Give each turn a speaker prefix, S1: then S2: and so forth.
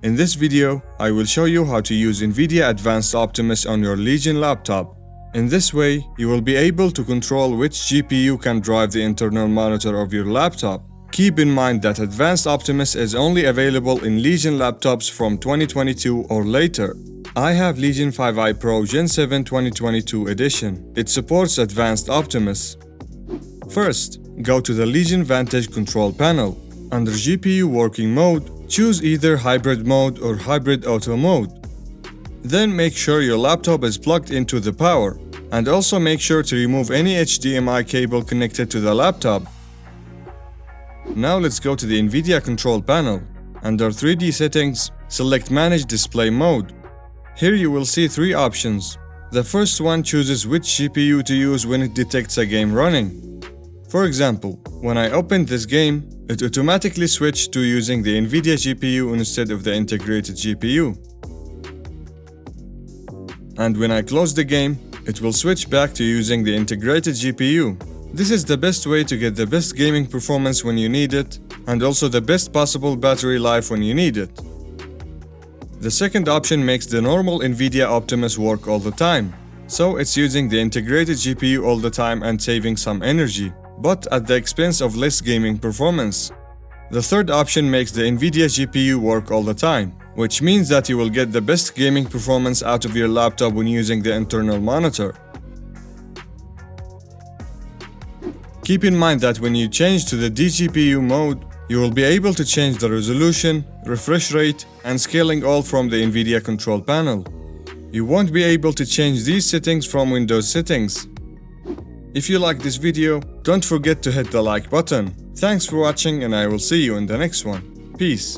S1: In this video, I will show you how to use Nvidia Advanced Optimus on your Legion laptop. In this way, you will be able to control which GPU can drive the internal monitor of your laptop. Keep in mind that Advanced Optimus is only available in Legion laptops from 2022 or later. I have Legion 5i Pro Gen 7 2022 edition. It supports Advanced Optimus. First, go to the Legion Vantage control panel. Under GPU working mode, choose either hybrid mode or hybrid auto mode. Then make sure your laptop is plugged into the power, and also make sure to remove any HDMI cable connected to the laptop. Now let's go to the Nvidia control panel. Under 3D settings, select Manage Display Mode. Here you will see three options. The first one chooses which GPU to use when it detects a game running. For example, when I opened this game, it automatically switched to using the Nvidia GPU instead of the integrated GPU. And when I close the game, it will switch back to using the integrated GPU. This is the best way to get the best gaming performance when you need it, and also the best possible battery life when you need it. The second option makes the normal Nvidia Optimus work all the time, so it's using the integrated GPU all the time and saving some energy, but at the expense of less gaming performance. The third option makes the Nvidia GPU work all the time, which means that you will get the best gaming performance out of your laptop when using the internal monitor. Keep in mind that when you change to the DGPU mode, you will be able to change the resolution, refresh rate, and scaling all from the Nvidia control panel. You won't be able to change these settings from Windows settings. If you like this video, don't forget to hit the like button. Thanks for watching, and I will see you in the next one. Peace.